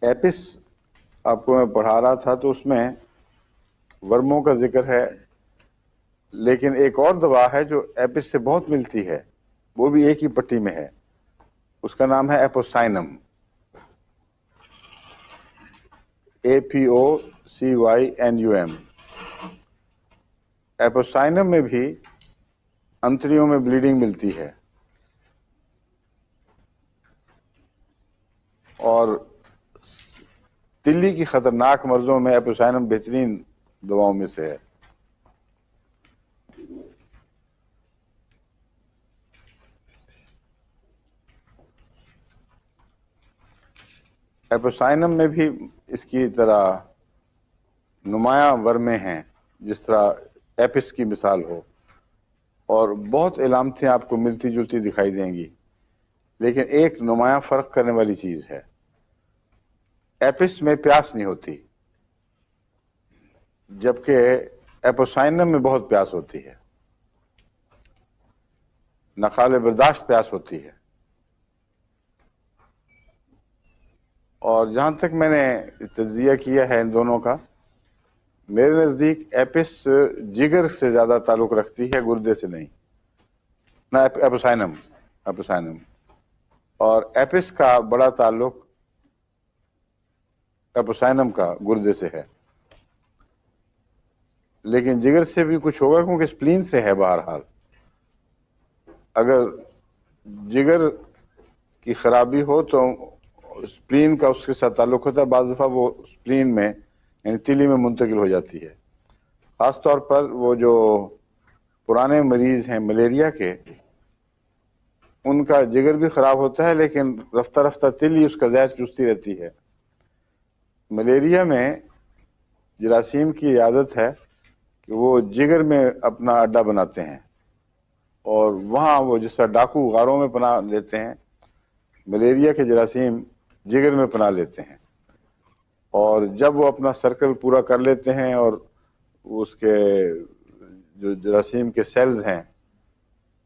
Apps آپ کو میں پڑھا رہا تھا تو اس میں ورموں کا ذکر ہے، لیکن ایک اور دوا ہے جو ایپس سے بہت ملتی ہے، وہ بھی ایک ہی پٹی میں ہے، اس کا نام ہے ایپوسائنم، APOCYNUM۔ ایپوسائنم میں بھی انتڑیوں میں بلیڈنگ ملتی ہے، اور تلی کی خطرناک مرضوں میں ایپوسائنم بہترین دواؤں میں سے ہے۔ ایپوسائنم میں بھی اس کی طرح نمایاں ورمیں ہیں، جس طرح ایپس کی مثال ہو، اور بہت علامتیں آپ کو ملتی جلتی دکھائی دیں گی، لیکن ایک نمایاں فرق کرنے والی چیز ہے، ایپس میں پیاس نہیں ہوتی، جبکہ ایپوسائنم میں بہت پیاس ہوتی ہے، ناقابل برداشت پیاس ہوتی ہے۔ اور جہاں تک میں نے تجزیہ کیا ہے ان دونوں کا، میرے نزدیک ایپس جگر سے زیادہ تعلق رکھتی ہے، گردے سے نہیں، نہ ایپوسائنم، اور ایپس کا بڑا تعلق ایپوسائنم کا گردے سے ہے، لیکن جگر سے بھی کچھ ہوگا کیونکہ سپلین سے ہے۔ بہرحال اگر جگر کی خرابی ہو تو سپلین کا اس کے ساتھ تعلق ہوتا ہے، بعض دفعہ وہ سپلین میں یعنی تلی میں منتقل ہو جاتی ہے، خاص طور پر وہ جو پرانے مریض ہیں ملیریا کے، ان کا جگر بھی خراب ہوتا ہے، لیکن رفتہ رفتہ تلی اس کا زہر چوستی رہتی ہے۔ ملیریا میں جراثیم کی عادت ہے کہ وہ جگر میں اپنا اڈا بناتے ہیں، اور وہاں وہ جس طرح ڈاکو غاروں میں پناہ لیتے ہیں، ملیریا کے جراثیم جگر میں پناہ لیتے ہیں، اور جب وہ اپنا سرکل پورا کر لیتے ہیں اور اس کے جو جراثیم کے سیلز ہیں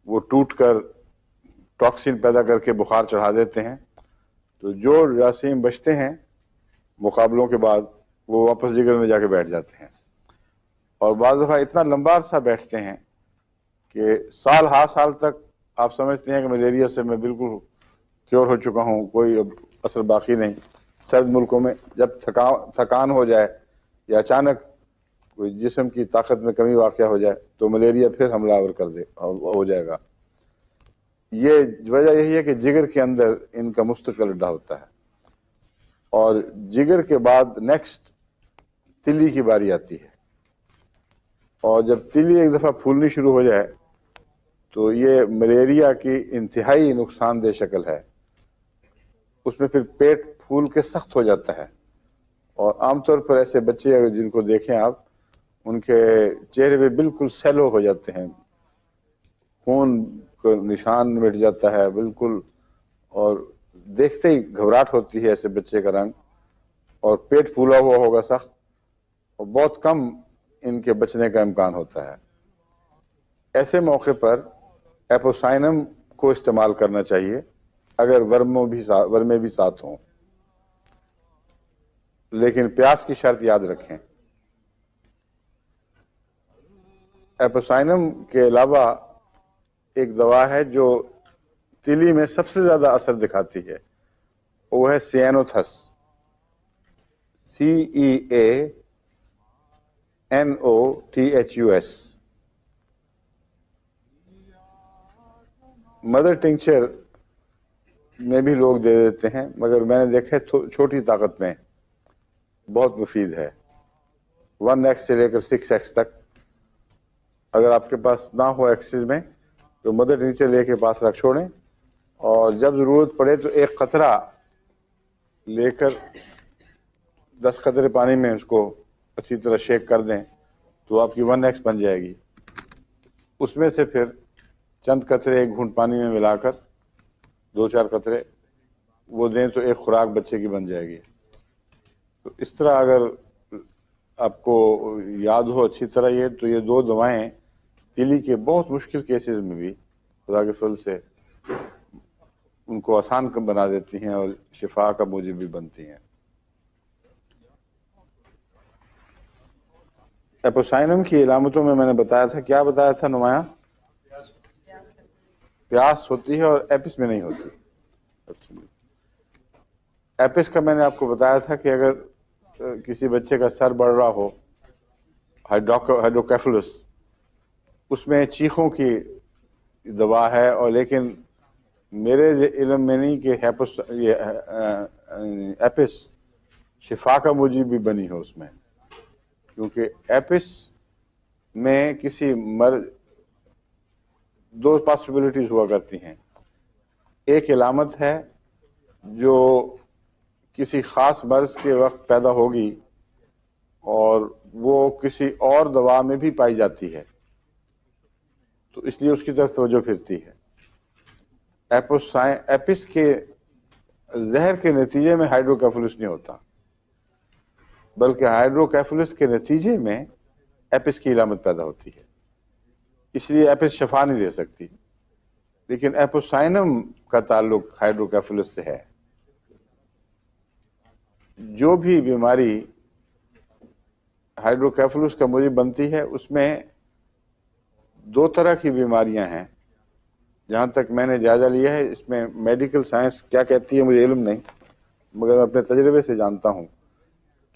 وہ ٹوٹ کر ٹاکسین پیدا کر کے بخار چڑھا دیتے ہیں، تو جو جراثیم بچتے ہیں مقابلوں کے بعد وہ واپس جگر میں جا کے بیٹھ جاتے ہیں، اور بعض دفعہ اتنا لمبا عرصہ بیٹھتے ہیں کہ سال ہا سال تک آپ سمجھتے ہیں کہ ملیریا سے میں بالکل کیور ہو چکا ہوں، کوئی اب اثر باقی نہیں۔ سرد ملکوں میں جب تھکان ہو جائے یا اچانک کوئی جسم کی طاقت میں کمی واقع ہو جائے تو ملیریا پھر حملہ آور ہو جائے گا۔ یہ وجہ یہی ہے کہ جگر کے اندر ان کا مستقل اڈا ہوتا ہے، اور جگر کے بعد نیکسٹ تلی کی باری آتی ہے، اور جب تلی ایک دفعہ پھولنی شروع ہو جائے تو یہ ملیریا کی انتہائی نقصان دہ شکل ہے۔ اس میں پھر پیٹ پھول کے سخت ہو جاتا ہے، اور عام طور پر ایسے بچے اگر جن کو دیکھیں آپ، ان کے چہرے پہ بالکل سیلو ہو جاتے ہیں، خون کا نشان مٹ جاتا ہے بالکل، اور دیکھتے ہی گھبراہٹ ہوتی ہے ایسے بچے کا رنگ، اور پیٹ پھولا ہوا ہوگا سخت، اور بہت کم ان کے بچنے کا امکان ہوتا ہے۔ ایسے موقع پر ایپوسائنم کو استعمال کرنا چاہیے اگر ورمے بھی ساتھ ہوں، لیکن پیاس کی شرط یاد رکھیں۔ ایپوسائنم کے علاوہ ایک دوا ہے جو تلی میں سب سے زیادہ اثر دکھاتی ہے، وہ ہے سیانوتھس، CEANOTHUS۔ مدر ٹنکچر میں بھی لوگ دے دیتے ہیں، مگر میں نے دیکھا چھوٹی طاقت میں بہت مفید ہے، 1x سے لے کر 6x تک۔ اگر آپ کے پاس نہ ہو ایکسس میں تو مدر ٹنکچر لے کے پاس رکھ چھوڑیں، اور جب ضرورت پڑے تو ایک قطرہ لے کر 10 قطرے پانی میں اس کو اچھی طرح شیک کر دیں تو آپ کی 1x بن جائے گی۔ اس میں سے پھر چند قطرے ایک گھونٹ پانی میں ملا کر 2-4 قطرے وہ دیں تو ایک خوراک بچے کی بن جائے گی۔ تو اس طرح اگر آپ کو یاد ہو اچھی طرح تو یہ دو دوائیں تلی کے بہت مشکل کیسز میں بھی خدا کے فضل سے ان کو آسان بنا دیتی ہیں اور شفا کا موجب بھی بنتی ہیں۔ ایپوسائنم کی علامتوں میں نے بتایا تھا، کیا بتایا تھا نمایاں؟ پیاس ہوتی ہے اور ایپس میں نہیں ہوتی. ایپس کا میں نے آپ کو بتایا تھا کہ اگر کسی بچے کا سر بڑھ رہا ہو، ہائیڈروکیفلس، اس میں چیخوں کی دوا ہے، اور لیکن میرے علم میں نہیں کہ ایپس شفا کا موجب بھی بنی ہو اس میں، کیونکہ ایپس میں کسی مرض دو پاسبلٹیز ہوا کرتی ہیں. ایک علامت ہے جو کسی خاص مرض کے وقت پیدا ہوگی اور وہ کسی اور دوا میں بھی پائی جاتی ہے، تو اس لیے اس کی طرف توجہ پھرتی ہے. ایپس کے زہر کے نتیجے میں ہائیڈروکیفلس نہیں ہوتا، بلکہ ہائیڈروکیفلس کے نتیجے میں ایپس کی علامت پیدا ہوتی ہے. اس لیے ایپس شفا نہیں دے سکتی، لیکن ایپوسائنم کا تعلق ہائیڈروکیفلس سے ہے. جو بھی بیماری ہائیڈروکیفلس کا موجب بنتی ہے، اس میں دو طرح کی بیماریاں ہیں جہاں تک میں نے جائزہ لیا ہے. اس میں میڈیکل سائنس کیا کہتی ہے مجھے علم نہیں، مگر میں اپنے تجربے سے جانتا ہوں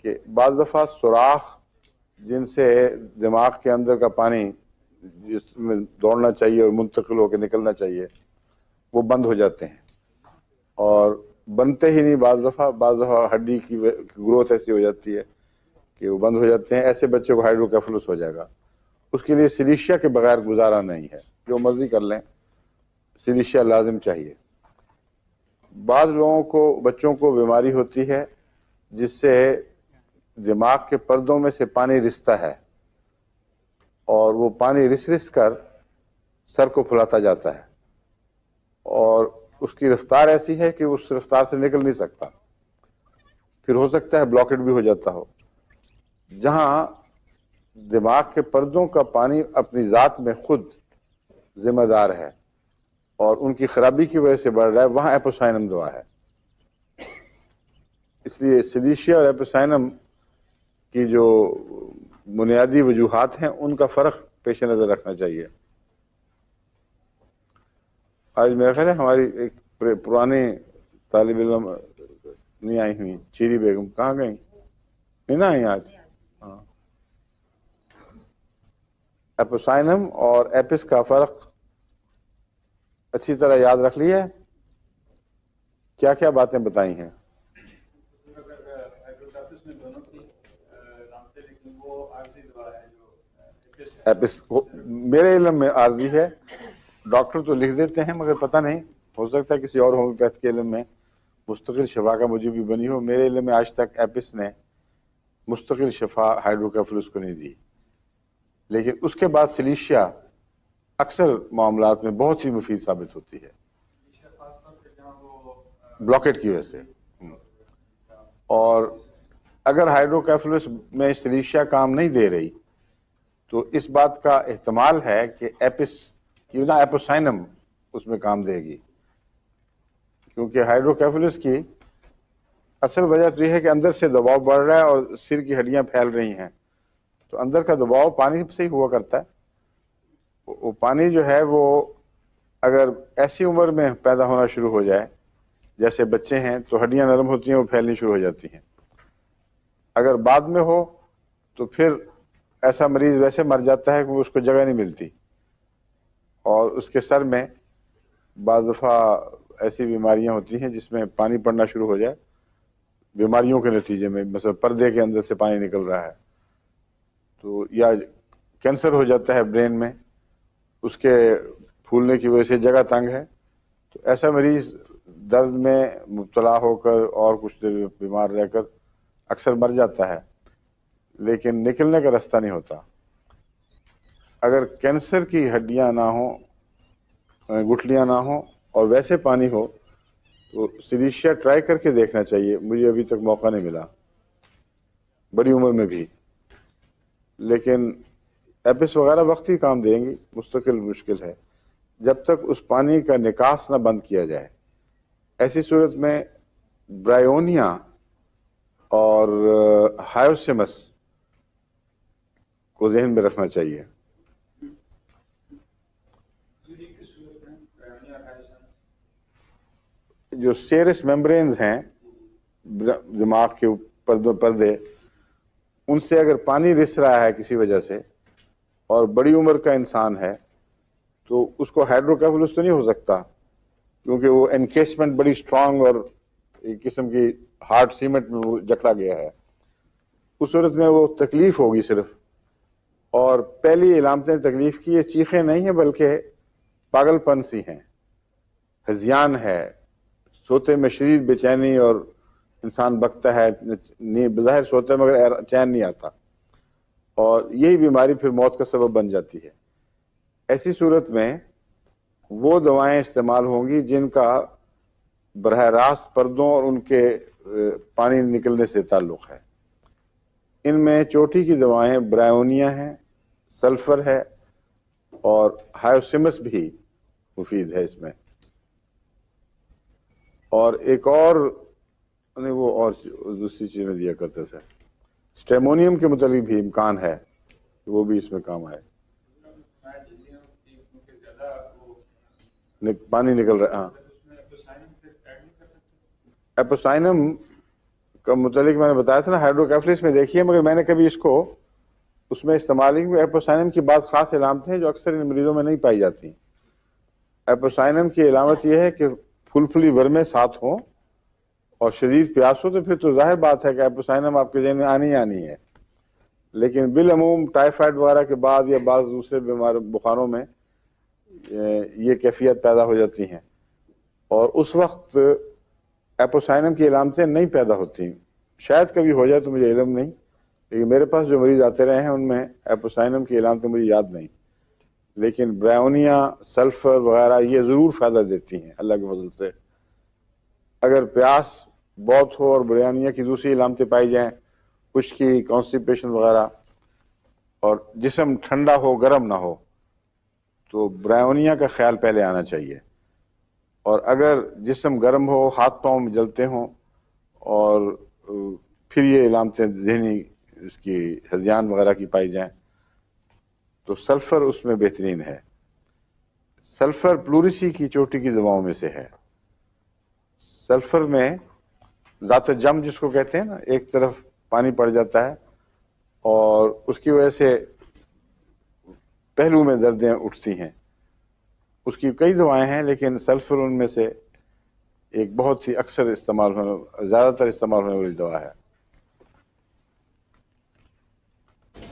کہ بعض دفعہ سوراخ جن سے دماغ کے اندر کا پانی جس میں دوڑنا چاہیے اور منتقل ہو کے نکلنا چاہیے، وہ بند ہو جاتے ہیں اور بنتے ہی نہیں. بعض دفعہ ہڈی کی گروتھ ایسی ہو جاتی ہے کہ وہ بند ہو جاتے ہیں. ایسے بچے کو ہائیڈروکیفلس ہو جائے گا. اس کے لیے سلیشیا کے بغیر گزارا نہیں ہے، جو مرضی کر لیں، سلیشیا لازم چاہیے. بعض لوگوں کو، بچوں کو بیماری ہوتی ہے جس سے دماغ کے پردوں میں سے پانی رستا ہے اور وہ پانی رس کر سر کو پھلاتا جاتا ہے، اور اس کی رفتار ایسی ہے کہ اس رفتار سے نکل نہیں سکتا. پھر ہو سکتا ہے بلاکڈ بھی ہو جاتا ہو. جہاں دماغ کے پردوں کا پانی اپنی ذات میں خود ذمہ دار ہے اور ان کی خرابی کی وجہ سے بڑھ رہا ہے، وہاں ایپوسائنم دوا ہے. اس لیے سلیشیا اور ایپوسائنم کی جو بنیادی وجوہات ہیں ان کا فرق پیش نظر رکھنا چاہیے. آج میرا خیال ہے ہماری ایک پرانی طالب علم نہیں آئی ہوئی، چیری بیگم کہاں گئی؟ نہیں نہ آئی آج. ہاں، ایپوسائنم اور ایپس کا فرق اچھی طرح یاد رکھ لیا ہے. کیا کیا باتیں بتائی ہیں؟ ایپس میرے علم میں عارضی ہے. ڈاکٹر تو لکھ دیتے ہیں مگر پتہ نہیں، ہو سکتا ہے کسی اور ہومیوپیتھ کے علم میں مستقل شفا کا موجب بھی بنی ہو. میرے علم میں آج تک ایپس نے مستقل شفا ہائیڈروکیفلس کو نہیں دی، لیکن اس کے بعد سلیشیا اکثر معاملات میں بہت ہی مفید ثابت ہوتی ہے بلاکٹ کی وجہ سے. اور اگر ہائیڈروکیفلس میں سلیشیا کام نہیں دے رہی تو اس بات کا احتمال ہے کہ ایپس کی نہ ایپوسائنم اس میں کام دے گی، کیونکہ ہائیڈروکیفلس کی اصل وجہ تو یہ ہے کہ اندر سے دباؤ بڑھ رہا ہے اور سر کی ہڈیاں پھیل رہی ہیں، تو اندر کا دباؤ پانی سے ہی ہوا کرتا ہے. وہ پانی جو ہے وہ اگر ایسی عمر میں پیدا ہونا شروع ہو جائے جیسے بچے ہیں تو ہڈیاں نرم ہوتی ہیں، وہ پھیلنی شروع ہو جاتی ہیں. اگر بعد میں ہو تو پھر ایسا مریض ویسے مر جاتا ہے کہ اس کو جگہ نہیں ملتی، اور اس کے سر میں بعض دفعہ ایسی بیماریاں ہوتی ہیں جس میں پانی پڑنا شروع ہو جائے بیماریوں کے نتیجے میں، مثلا پردے کے اندر سے پانی نکل رہا ہے، تو یا کینسر ہو جاتا ہے برین میں، اس کے پھولنے کی وجہ سے جگہ تنگ ہے، تو ایسا مریض درد میں مبتلا ہو کر اور کچھ دیر بیمار رہ کر اکثر مر جاتا ہے، لیکن نکلنے کا راستہ نہیں ہوتا. اگر کینسر کی ہڈیاں نہ ہوں، گٹھلیاں نہ ہوں اور ویسے پانی ہو تو سلیشیا ٹرائی کر کے دیکھنا چاہیے. مجھے ابھی تک موقع نہیں ملا بڑی عمر میں بھی، لیکن ایپس وغیرہ وقت ہی کام دیں گی، مستقل مشکل ہے جب تک اس پانی کا نکاس نہ بند کیا جائے. ایسی صورت میں برائیونیا اور ہائیوسیمس کو ذہن میں رکھنا چاہیے۔ جو سیرس میمبرینز ہیں دماغ کے پردے، ان سے اگر پانی رس رہا ہے کسی وجہ سے اور بڑی عمر کا انسان ہے تو اس کو ہائیڈروکیفلس تو نہیں ہو سکتا، کیونکہ وہ انکیسمنٹ بڑی اسٹرانگ اور ایک قسم کی ہارڈ سیمنٹ میں وہ جکڑا گیا ہے۔ اس صورت میں وہ تکلیف ہوگی صرف، اور پہلی علامتیں تکلیف کی یہ چیخیں نہیں ہیں بلکہ پاگل پن سی ہیں، ہذیان ہے، سوتے میں شدید بے چینی اور انسان بکتا ہے، بظاہر سوتے میں مگر چین نہیں آتا، اور یہی بیماری پھر موت کا سبب بن جاتی ہے۔ ایسی صورت میں وہ دوائیں استعمال ہوں گی جن کا براہ راست پردوں اور ان کے پانی نکلنے سے تعلق ہے۔ ان میں چوٹی کی دوائیں برائونیا ہیں، سلفر ہے، اور ہائیوسمس بھی مفید ہے اس میں، اور ایک اور وہ اور دوسری چیز میں دیا کرتے تھے، سٹیمونیم کے متعلق بھی امکان ہے کہ وہ بھی اس میں کام آئے۔ پانی نکل رہا، ہاں ایپوسائنم کا متعلق میں نے بتایا تھا نا، ہائیڈروکیفلس میں دیکھیے، مگر میں نے کبھی اس کو اس میں استعمال نہیں کیا۔ ایپوسائنم کی بعض خاص علامتیں ہیں جو اکثر ان مریضوں میں نہیں پائی جاتی۔ ایپوسائنم کی علامت یہ ہے کہ پھلپھلی ورمیں ساتھ ہوں اور شدید پیاس ہو، تو پھر تو ظاہر بات ہے کہ ایپوسائنم آپ کے ذہن میں آنی ہے، لیکن بالعموم ٹائیفائڈ وغیرہ کے بعد یا بعض دوسرے بخاروں میں یہ کیفیت پیدا ہو جاتی ہیں، اور اس وقت ایپوسائنم کی علامتیں نہیں پیدا ہوتی۔ شاید کبھی ہو جائے تو مجھے علم نہیں، لیکن میرے پاس جو مریض آتے رہے ہیں ان میں ایپوسائنم کی علامتیں مجھے یاد نہیں، لیکن برائونیا، سلفر وغیرہ یہ ضرور فائدہ دیتی ہیں اللہ کے فضل سے۔ اگر پیاس بہت ہو اور برائونیا کی دوسری علامتیں پائی جائیں، خشکی، کانسٹیپیشن وغیرہ، اور جسم ٹھنڈا ہو گرم نہ ہو، تو برائونیا کا خیال پہلے آنا چاہیے۔ اور اگر جسم گرم ہو، ہاتھ پاؤں میں جلتے ہوں، اور پھر یہ علامتیں ذہنی اس کی ہذیان وغیرہ کی پائی جائیں، تو سلفر اس میں بہترین ہے۔ سلفر پلوریسی کی چوٹی کی دواؤں میں سے ہے۔ سلفر میں ذات جم جس کو کہتے ہیں نا، ایک طرف پانی پڑ جاتا ہے اور اس کی وجہ سے پہلو میں دردیں اٹھتی ہیں، اس کی کئی دوائیں ہیں لیکن سلفر ان میں سے ایک بہت ہی اکثر استعمال ہونے، زیادہ تر استعمال ہونے والی دوا ہے۔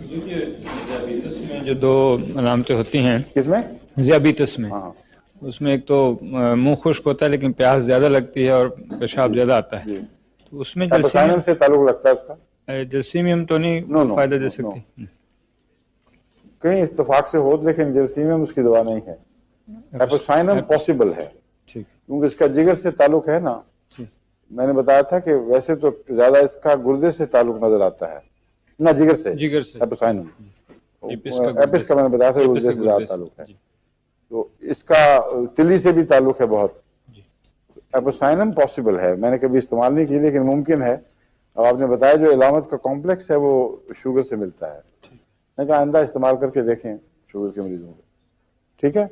ذیابیطس میں جو دو علامتیں ہوتی ہیں، کس میں؟ ذیابیطس میں، ہاں اس میں ایک تو منہ خشک ہوتا ہے لیکن پیاس زیادہ لگتی ہے اور پیشاب زیادہ آتا ہے، تو اس میں ایپوسائنم سے تعلق رکھتا ہے اس کا؟ جلسیمیم تو نہیں فائدہ دے سکتی؟ کہیں اتفاق سے ہو، لیکن جلسیمیم اس کی دوا نہیں ہے۔ ایپوسائنم پاسبل ہے کیونکہ اس کا جگر سے تعلق ہے نا۔ میں نے بتایا تھا کہ ویسے تو زیادہ اس کا گردے سے تعلق نظر آتا ہے، نہ جگر سے ایپوسائنم، ایپس کا میں نے بتایا تھا گردے سے زیادہ تعلق ہے، تو اس کا تلی سے بھی تعلق ہے بہت۔ ایپوسائنم پاسبل ہے، میں نے کبھی استعمال نہیں کی لیکن ممکن ہے۔ اور آپ نے بتایا جو علامت کا کمپلیکس ہے وہ شوگر سے ملتا ہے، میں کہا آئندہ استعمال کر کے دیکھیں شوگر کے مریضوں کو، ٹھیک ہے۔